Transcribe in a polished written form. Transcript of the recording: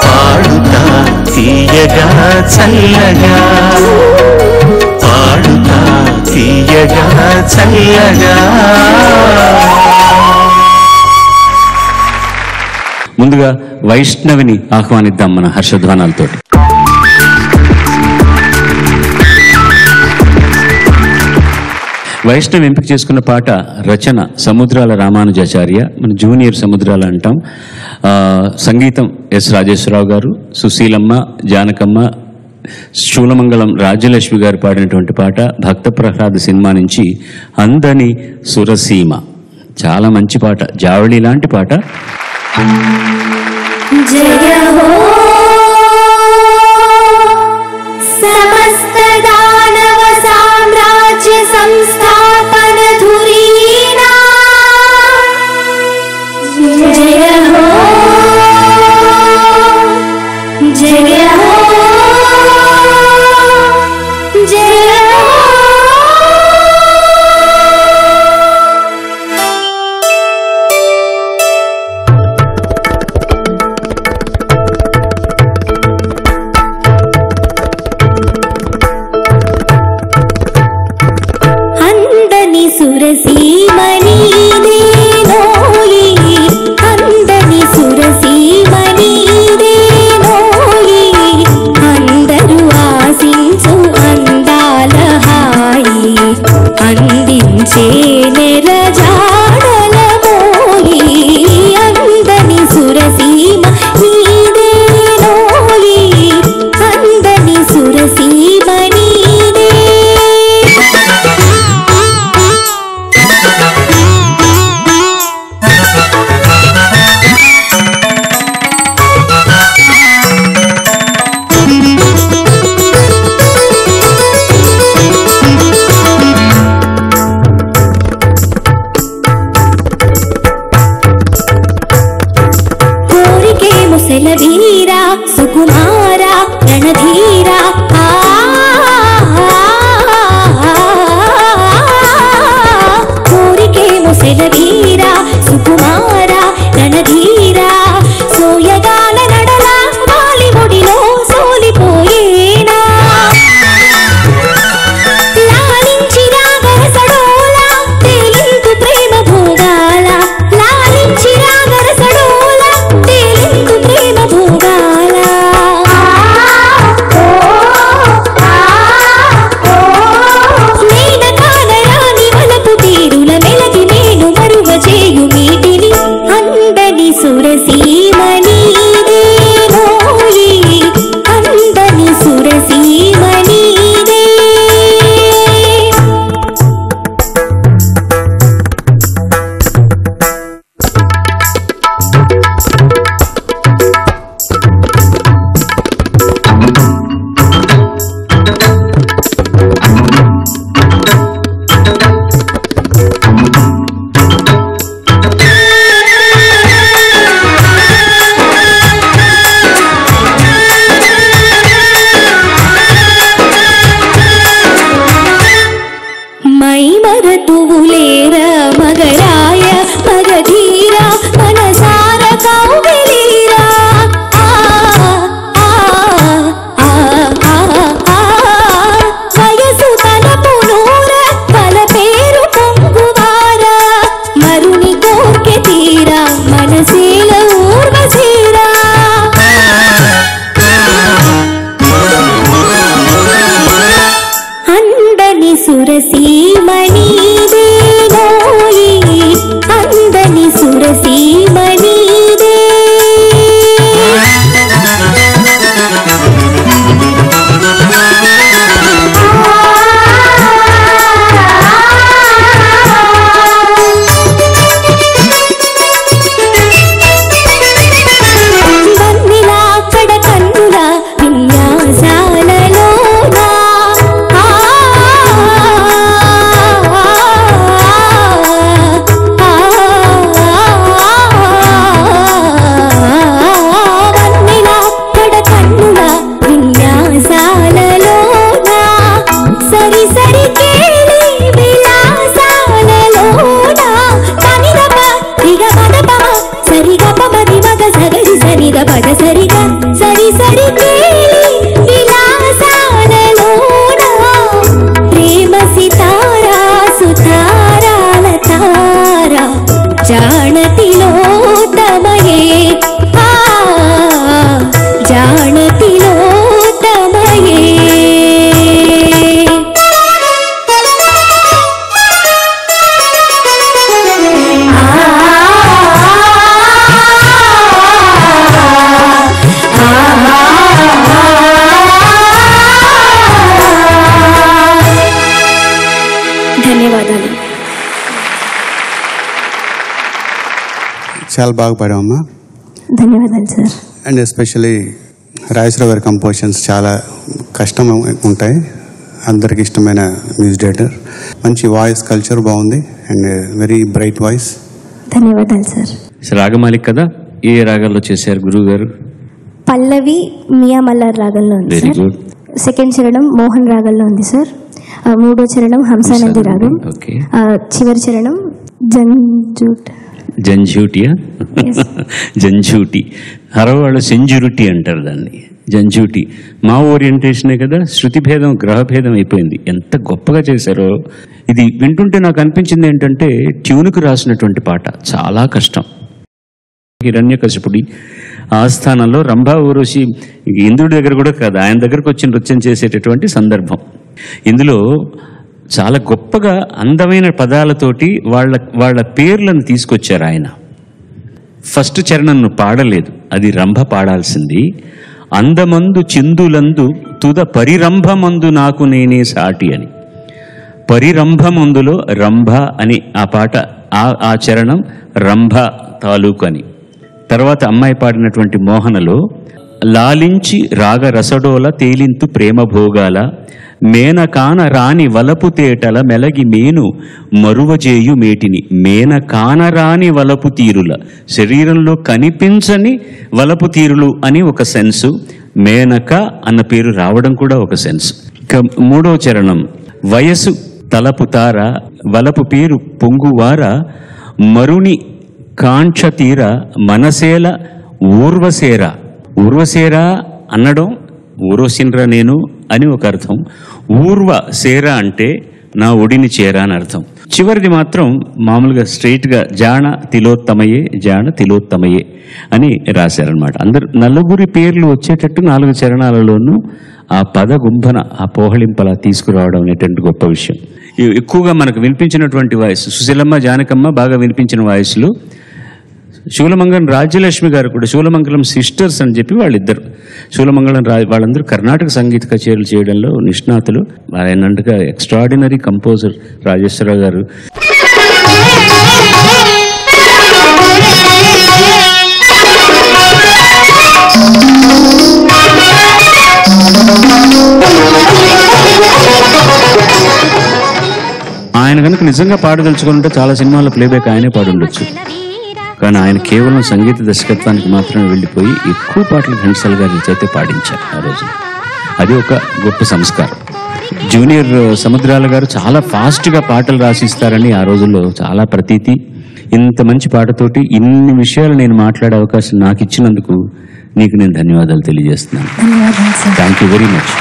పాడుతా తీయగా చల్లగా, పాడుతా తీయగా చల్లగా. ముందుగా వైష్ణవిని ఆహ్వానిద్దాం మన హర్షధ్వానాలతో. వైష్ణవి ఎంపిక చేసుకున్న పాట రచన సముద్రాల రామానుజాచార్య, మన జూనియర్ సముద్రాల అంటాం. సంగీతం ఎస్ రాజేశ్వరరావు గారు, సుశీలమ్మ, జానకమ్మ, శూలమంగళం రాజ్యలక్ష్మి గారు పాడినటువంటి పాట భక్త ప్రహ్లాద సినిమా నుంచి అందని సురసీమ. చాలా మంచి పాట, జావళి లాంటి పాట. జయ హో సమస్త దానవ సామ్రాజ్య సంస్థాపన ధురీనా, జయ హో జయ హో జయ హో. సురసీమణి దేనోయి, అందని సురసీమణి దేనోయి, అందరూ ఆశించు అందాల హాయి, అందించే నెరజాడల మోయి, అందని సురసీమ నీదేనోయి, అందని సురసీమణి. వీరా సుకుమారా రణధీరా, కోరికే ముసల వీరా సుకుమారా రణధీరా, సోయగాల నడల బాలిముడిలో సోలిపోయేనా, లాలించి రాగరసడోలా తేలింతు ప్రేమ భోగాల, లాలించి రాగరసడోలా తేలింతు ప్రేమ భోగాల. మేనకాల రాని వలపు తీరుల మెలగి నేను మరువ చేయు మీటిని, అందని సురసీమణి దేనోయి, అందని సురసీమణి దే. మై మరతువులేర మగరాయ మగధీర మనసార కౌగిలీరా, వయసు తలపు నూర పల పేరు పొంగువార, మరుని కోర్కె తీరా మనసేల ఊర్వశీరా, అందని సురసీమణి దేనోయి, అందని సురసీమణి దే. వన్నిలా కడ కన్నుల విన్యాసాలలోనా, ధన్యవాదాలు. చాలా బాగా పాడామమ్మా. ధన్యవాదాలు సార్. అండ్ ఎస్పెషలీ రాజేశ్వరరావు గారి కంపోజిషన్స్ చాలా కష్టం ఉంటాయి. అందరికి ఇష్టమైన మ్యూజిక్ డైరెక్టర్. మంచి వాయిస్ కల్చర్ బాగుంది అండ్ వెరీ బ్రైట్ వాయిస్. ధన్యవాదాలు సార్. రాగమాలిక్ కదా, ఏ రాగాల్లో చేశారు గురువు గారు? పల్లవి మియా మల్లార్ రాగంలో ఉంది వెరీ సార్. గుడ్. సెకండ్ చరణం మోహన్ రాగంలో ఉంది సార్. మూడో చరణం హంసానంది రాగం. ఓకే. చివరి చరణం జంఝూటియా? జంఝూటి. హరవాళ్ళు సెంజురిటీ అంటారు దాన్ని, జంఝూటి. మా ఓరియంటేషనే కదా, శృతి భేదం గ్రహభేదం అయిపోయింది. ఎంత గొప్పగా చేశారో. ఇది వింటుంటే నాకు అనిపించింది ఏంటంటే ట్యూన్కు రాసినటువంటి పాట చాలా కష్టం. హిరణ్యకశిపుడి ఆస్థానంలో రంభా ఊర్వశి ఇంద్రుడి దగ్గర కూడా కాదు, ఆయన దగ్గరకు వచ్చి నృత్యం చేసేటటువంటి సందర్భం. ఇందులో చాలా గొప్పగా అందమైన పదాలతోటి వాళ్ళ పేర్లను తీసుకొచ్చారు ఆయన. ఫస్ట్ చరణంను పాడలేదు, అది రంభ పాడాల్సింది. అందమందు చిందులందు తుద పరిరంభమందు నాకు నేనే సాటి అని. పరిరంభమందులో రంభ అని ఆ పాట, ఆ చరణం రంభ తాలూకు అని. తర్వాత అమ్మాయి పాడినటువంటి మోహనలో లాలించి రాగ రసడోల తేలింతు ప్రేమ భోగాల మేనకాన రాని వలపు తేటల మెలగి మేను మరువజేయు మేటిని. మేనకాన రాని వలపు తీరుల, శరీరంలో కనిపించని వలపు తీరులు అని ఒక సెన్సు. మేనక అన్న పేరు రావడం కూడా ఒక సెన్స్. ఇక మూడో చరణం వయసు తలపు తార వలపు పేరు పొంగువార మరుని కాంక్ష తీర మనసేల ఊర్వశేర. ఊర్వశేర అనడం ఊర్వశిన్రా నేను అని ఒక అర్థం. ఊర్వ శేర అంటే నా ఒడిని చేరా అని అర్థం. చివరిది మాత్రం మామూలుగా స్ట్రైట్గా జాణ తిలోత్తమయే, జాణ తిలోత్తమయే అని రాశారనమాట. అందరు నలుగురి పేర్లు వచ్చేటట్టు 4 చరణాలలోనూ ఆ పద గుంభన, ఆ పోహళింపలా తీసుకురావడం అనేటువంటి గొప్ప విషయం. ఎక్కువగా మనకు వినిపించినటువంటి వాయిస్ సుశీలమ్మ, జానకమ్మ బాగా వినిపించిన వాయిస్లు. శూలమంగళం రాజ్యలక్ష్మి గారు కూడా, శూలమంగళం సిస్టర్స్ అని చెప్పి వాళ్ళిద్దరు, శూలమంగళం వాళ్ళందరూ కర్ణాటక సంగీత కచేరీలు చేయడంలో నిష్ణాతులు. ఆయనంటగా ఎక్స్ట్రాడినరీ కంపోజర్ రాజేశ్వరరావు గారు. ఆయన కనుక నిజంగా పాడదలుచుకుంటే చాలా సినిమాల్లో ప్లేబ్యాక్ ఆయనే పాడుండొచ్చు. కానీ ఆయన కేవలం సంగీత దర్శకత్వానికి మాత్రమే వెళ్ళిపోయి ఎక్కువ పాటలు ఘంటసాల గారి చేతే పాడించారు ఆ రోజు. అది ఒక గొప్ప సంస్కారం. జూనియర్ సముద్రాల గారు చాలా ఫాస్ట్గా పాటలు రాసిస్తారని ఆ రోజుల్లో చాలా ప్రతీతి. ఇంత మంచి పాటతోటి ఇన్ని విషయాలు నేను మాట్లాడే అవకాశం నాకు ఇచ్చినందుకు నీకు నేను ధన్యవాదాలు తెలియజేస్తున్నాను. Thank you very much.